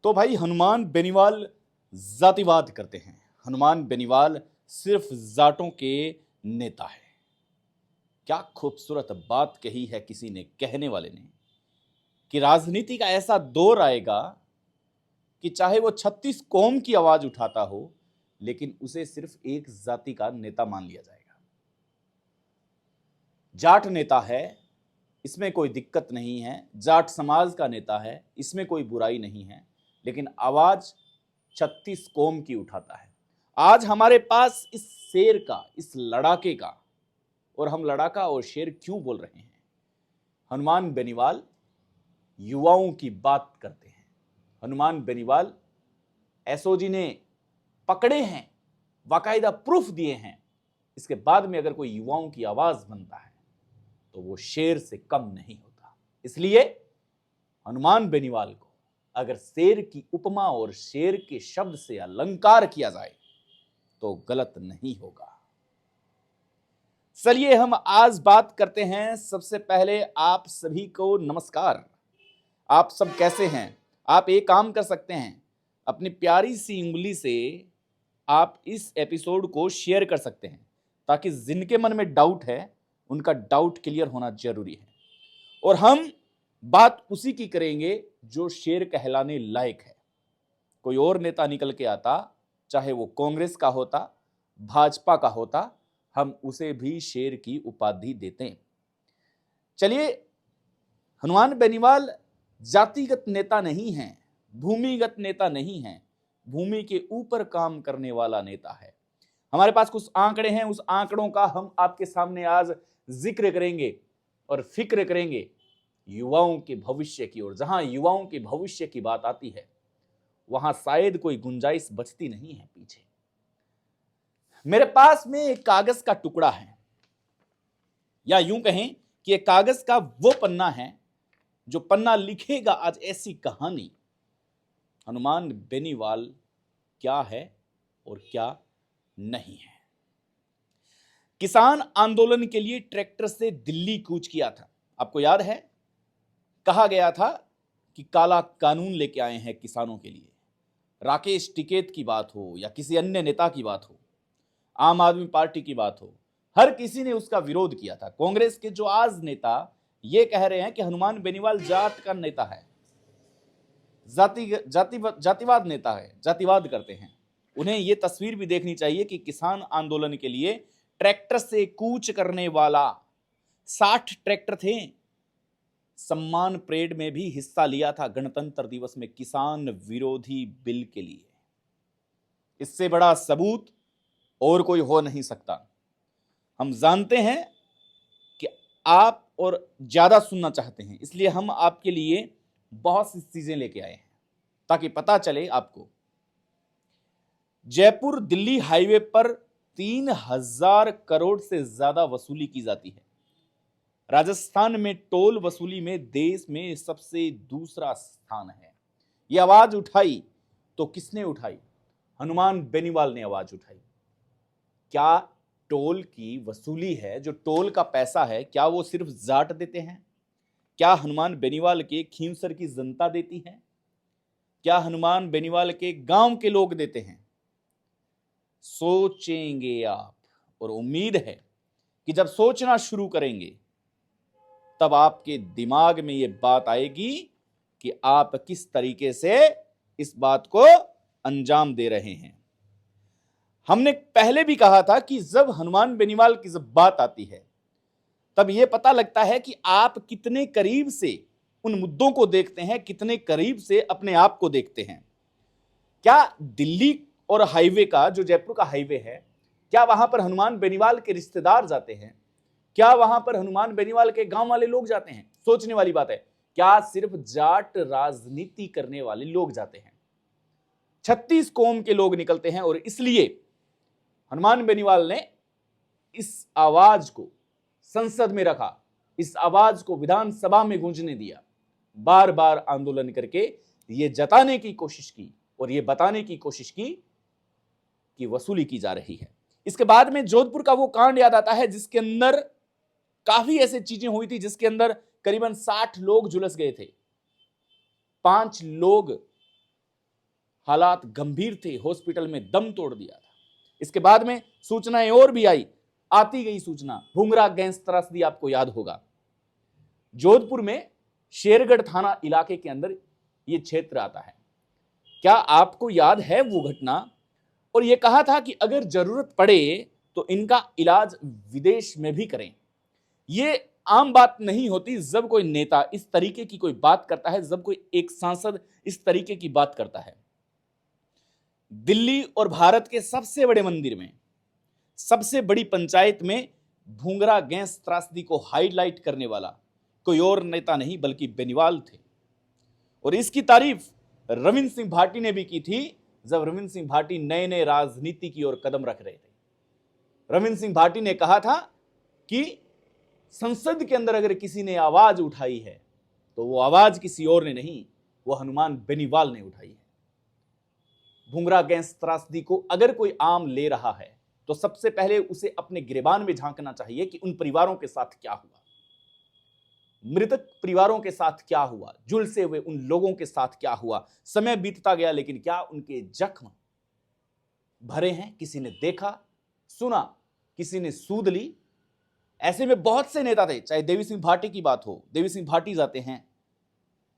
तो भाई हनुमान बेनीवाल जातिवाद करते हैं। हनुमान बेनीवाल सिर्फ जाटों के नेता है। क्या खूबसूरत बात कही है किसी ने, कहने वाले ने, कि राजनीति का ऐसा दौर आएगा कि चाहे वो 36 कौम की आवाज उठाता हो, लेकिन उसे सिर्फ एक जाति का नेता मान लिया जाएगा। जाट नेता है, इसमें कोई दिक्कत नहीं है, जाट समाज का नेता है, इसमें कोई बुराई नहीं है, लेकिन आवाज 36 कौम की उठाता है। आज हमारे पास इस शेर का, इस लड़ाके का, और हम लड़ाका और शेर क्यों बोल रहे हैं, हनुमान बेनीवाल युवाओं की बात करते हैं। हनुमान बेनीवाल एसओजी ने पकड़े हैं, बाकायदा प्रूफ दिए हैं। इसके बाद में अगर कोई युवाओं की आवाज बनता है तो वो शेर से कम नहीं होता। इसलिए हनुमान बेनीवाल को अगर शेर की उपमा और शेर के शब्द से अलंकार किया जाए तो गलत नहीं होगा। चलिए हम आज बात करते हैं। सबसे पहले आप सभी को नमस्कार। आप सब कैसे हैं? आप एक काम कर सकते हैं, अपनी प्यारी सी उंगली से आप इस एपिसोड को शेयर कर सकते हैं, ताकि जिनके मन में डाउट है उनका डाउट क्लियर होना जरूरी है। और हम बात उसी की करेंगे जो शेर कहलाने लायक है। कोई और नेता निकल के आता, चाहे वो कांग्रेस का होता, भाजपा का होता, हम उसे भी शेर की उपाधि देते हैं। चलिए, हनुमान बेनीवाल जातिगत नेता नहीं है, भूमिगत नेता नहीं है, भूमि के ऊपर काम करने वाला नेता है। हमारे पास कुछ आंकड़े हैं, उस आंकड़ों का हम आपके सामने आज जिक्र करेंगे और फिक्र करेंगे युवाओं के भविष्य की। और जहां युवाओं के भविष्य की बात आती है वहां शायद कोई गुंजाइश बचती नहीं है पीछे। मेरे पास में एक कागज का टुकड़ा है, या यूं कहें कि एक कागज का वो पन्ना है जो पन्ना लिखेगा आज ऐसी कहानी, हनुमान बेनीवाल क्या है और क्या नहीं है। किसान आंदोलन के लिए ट्रैक्टर से दिल्ली कूच किया था। आपको याद है, कहा गया था कि काला कानून लेके आए हैं किसानों के लिए। राकेश टिकैत की बात हो या किसी अन्य नेता की बात हो, आम आदमी पार्टी की बात हो, हर किसी ने उसका विरोध किया था। कांग्रेस के जो आज नेता ये कह रहे हैं कि हनुमान बेनीवाल जाट का नेता है, जातिवाद नेता है, जातिवाद करते हैं। उन्हें यह तस्वीर भी देखनी चाहिए कि किसान आंदोलन के लिए ट्रैक्टर से कूच करने वाला 60 ट्रैक्टर थे। सम्मान परेड में भी हिस्सा लिया था गणतंत्र दिवस में किसान विरोधी बिल के लिए। इससे बड़ा सबूत और कोई हो नहीं सकता। हम जानते हैं कि आप और ज्यादा सुनना चाहते हैं, इसलिए हम आपके लिए बहुत सी चीजें लेके आए हैं ताकि पता चले आपको। जयपुर दिल्ली हाईवे पर 3000 करोड़ से ज्यादा वसूली की जाती है। राजस्थान में टोल वसूली में देश में सबसे दूसरा स्थान है। यह आवाज उठाई तो किसने उठाई? हनुमान बेनीवाल ने आवाज उठाई। क्या टोल की वसूली है, जो टोल का पैसा है, क्या वो सिर्फ जाट देते हैं? क्या हनुमान बेनीवाल के खींवसर की जनता देती है? क्या हनुमान बेनीवाल के गांव के लोग देते हैं? सोचेंगे आप, और उम्मीद है कि जब सोचना शुरू करेंगे तब आपके दिमाग में यह बात आएगी कि आप किस तरीके से इस बात को अंजाम दे रहे हैं। हमने पहले भी कहा था कि जब हनुमान बेनीवाल की जब बात आती है तब यह पता लगता है कि आप कितने करीब से उन मुद्दों को देखते हैं, कितने करीब से अपने आप को देखते हैं। क्या दिल्ली और हाईवे का, जो जयपुर का हाईवे है, क्या वहां पर हनुमान बेनीवाल के रिश्तेदार जाते हैं? क्या वहां पर हनुमान बेनीवाल के गांव वाले लोग जाते हैं? सोचने वाली बात है। क्या सिर्फ जाट राजनीति करने वाले लोग जाते हैं? 36 कौम के लोग निकलते हैं, और इसलिए हनुमान बेनीवाल ने इस आवाज को संसद में रखा, इस आवाज को विधानसभा में गूंजने दिया, बार बार आंदोलन करके यह जताने की कोशिश की और यह बताने की कोशिश की कि वसूली की जा रही है। इसके बाद में जोधपुर का वो कांड याद आता है जिसके अंदर काफी ऐसी चीजें हुई थी, जिसके अंदर करीबन 60 लोग झुलस गए थे। 5 लोग हालात गंभीर थे, हॉस्पिटल में दम तोड़ दिया था। इसके बाद में सूचनाएं और भी आई, आती गई सूचना। भूंगरा गैंग त्रासदी आपको याद होगा, जोधपुर में शेरगढ़ थाना इलाके के अंदर यह क्षेत्र आता है। क्या आपको याद है वो घटना? और यह कहा था कि अगर जरूरत पड़े तो इनका इलाज विदेश में भी करें। यह आम बात नहीं होती जब कोई नेता इस तरीके की कोई बात करता है, जब कोई एक सांसद इस तरीके की बात करता है। दिल्ली और भारत के सबसे बड़े मंदिर में, सबसे बड़ी पंचायत में भूंगरा गैंग त्रासदी को हाईलाइट करने वाला कोई और नेता नहीं बल्कि बेनीवाल थे। और इसकी तारीफ रविंद्र सिंह भाटी ने भी की थी, जब रविंद्र सिंह भाटी नए नए राजनीति की ओर कदम रख रहे थे। रविंद्र सिंह भाटी ने कहा था कि संसद के अंदर अगर किसी ने आवाज उठाई है तो वो आवाज किसी और ने नहीं, वो हनुमान बेनीवाल ने उठाई है। भूंगरा गैंग त्रासदी को अगर कोई आम ले रहा है तो सबसे पहले उसे अपने गिरेबान में झांकना चाहिए कि उन परिवारों के साथ क्या हुआ, मृतक परिवारों के साथ क्या हुआ, झुलसे हुए उन लोगों के साथ क्या हुआ। समय बीतता गया लेकिन क्या उनके जख्म भरे हैं? किसी ने देखा, सुना, किसी ने सूद ली? ऐसे में बहुत से नेता थे, चाहे देवी सिंह भाटी की बात हो, देवी सिंह भाटी जाते हैं,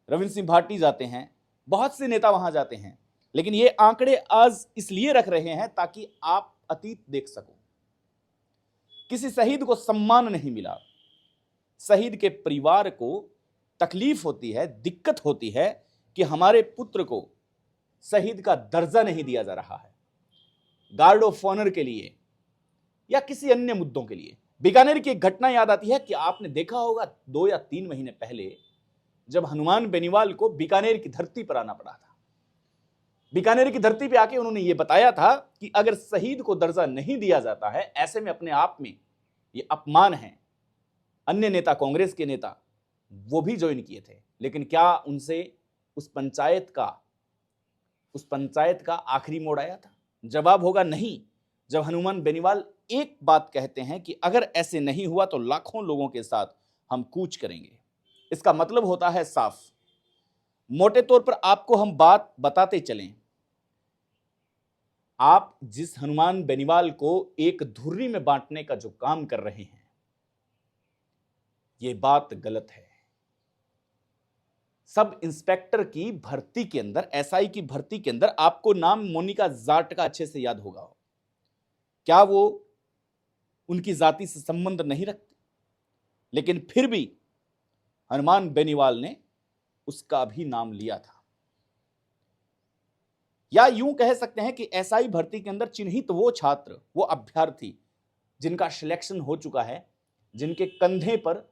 रविंद्र सिंह भाटी जाते हैं, बहुत से नेता वहां जाते हैं। लेकिन ये आंकड़े आज इसलिए रख रहे हैं ताकि आप अतीत देख सको। किसी शहीद को सम्मान नहीं मिला, शहीद के परिवार को तकलीफ होती है, दिक्कत होती है कि हमारे पुत्र को शहीद का दर्जा नहीं दिया जा रहा है, गार्ड ऑफ ऑनर के लिए या किसी अन्य मुद्दों के लिए। बीकानेर की एक घटना याद आती है कि आपने देखा होगा 2 या 3 महीने पहले जब हनुमान बेनीवाल को बीकानेर की धरती पर आना पड़ा था। बीकानेर की धरती पे आके उन्होंने ये बताया था कि अगर शहीद को दर्जा नहीं दिया जाता है, ऐसे में अपने आप में ये अपमान है। अन्य नेता, कांग्रेस के नेता, वो भी ज्वाइन किए थे, लेकिन क्या उनसे उस पंचायत का आखिरी मोड़ आया था? जवाब होगा नहीं। जब हनुमान बेनीवाल एक बात कहते हैं कि अगर ऐसे नहीं हुआ तो लाखों लोगों के साथ हम कूच करेंगे, इसका मतलब होता है साफ। मोटे तौर पर आपको हम बात बताते चलें, आप जिस हनुमान बेनीवाल को एक धुर्री में बांटने का जो काम कर रहे हैं, यह बात गलत है। सब इंस्पेक्टर की भर्ती के अंदर, एसआई की भर्ती के अंदर आपको नाम मोनिका जाट का अच्छे से याद होगा। क्या वो उनकी जाति से संबंध नहीं रखते? लेकिन फिर भी हनुमान बेनीवाल ने उसका भी नाम लिया था। या यूं कह सकते हैं कि एसआई भर्ती के अंदर चिन्हित वो छात्र, वो अभ्यर्थी जिनका सिलेक्शन हो चुका है, जिनके कंधे पर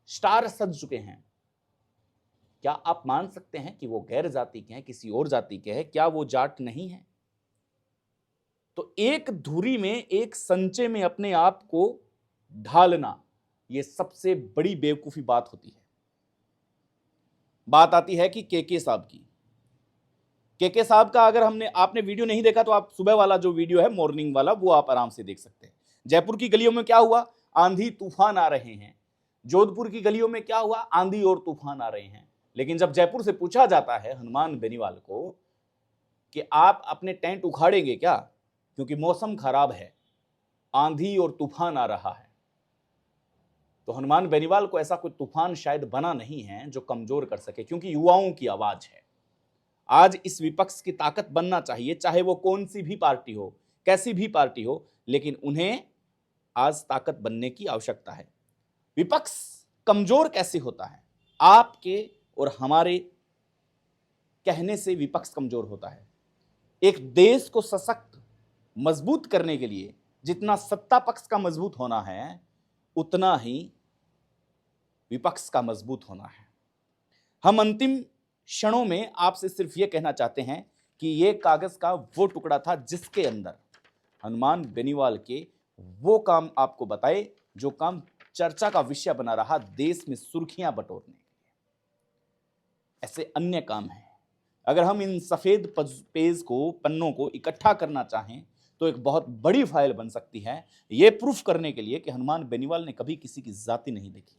स्टार सज चुके हैं, क्या आप मान सकते हैं कि वो गैर जाति के हैं, किसी और जाति के हैं? क्या वो जाट नहीं है? तो एक धुरी में, एक संचय में अपने आप को ढालना, यह सबसे बड़ी बेवकूफी बात होती है। बात आती है कि केके साहब की। केके साहब का अगर आपने वीडियो नहीं देखा तो आप सुबह वाला जो वीडियो है, मॉर्निंग वाला, वो आप आराम से देख सकते हैं। जयपुर की गलियों में क्या हुआ? आंधी तूफान आ रहे हैं। जोधपुर की गलियों में क्या हुआ? आंधी और तूफान आ रहे हैं। लेकिन जब जयपुर से पूछा जाता है हनुमान बेनीवाल को कि आप अपने टेंट उखाड़ेंगे क्या, क्योंकि मौसम खराब है, आंधी और तूफान आ रहा है, तो हनुमान बेनीवाल को ऐसा कोई तूफान शायद बना नहीं है जो कमजोर कर सके, क्योंकि युवाओं की आवाज है। आज इस विपक्ष की ताकत बनना चाहिए, चाहे वो कौन सी भी पार्टी हो, कैसी भी पार्टी हो, लेकिन उन्हें आज ताकत बनने की आवश्यकता है। विपक्ष कमजोर कैसे होता है? आपके और हमारे कहने से विपक्ष कमजोर होता है। एक देश को सशक्त, मजबूत करने के लिए जितना सत्ता पक्ष का मजबूत होना है, उतना ही विपक्ष का मजबूत होना है। हम अंतिम क्षणों में आपसे सिर्फ यह कहना चाहते हैं कि यह कागज का वो टुकड़ा था जिसके अंदर हनुमान बेनीवाल के वो काम आपको बताए जो काम चर्चा का विषय बना रहा, देश में सुर्खियां बटोरने के लिए। ऐसे अन्य काम हैं। अगर हम इन सफेद पेज को, पन्नों को इकट्ठा करना चाहें तो एक बहुत बड़ी फाइल बन सकती है, यह प्रूफ करने के लिए कि हनुमान बेनीवाल ने कभी किसी की जाति नहीं देखी।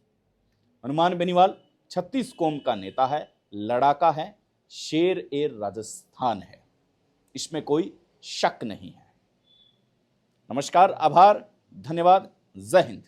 हनुमान बेनीवाल 36 कौम का नेता है, लड़ाका है, शेर ए राजस्थान है। इसमें कोई शक नहीं है। नमस्कार, आभार, धन्यवाद, जय हिंद।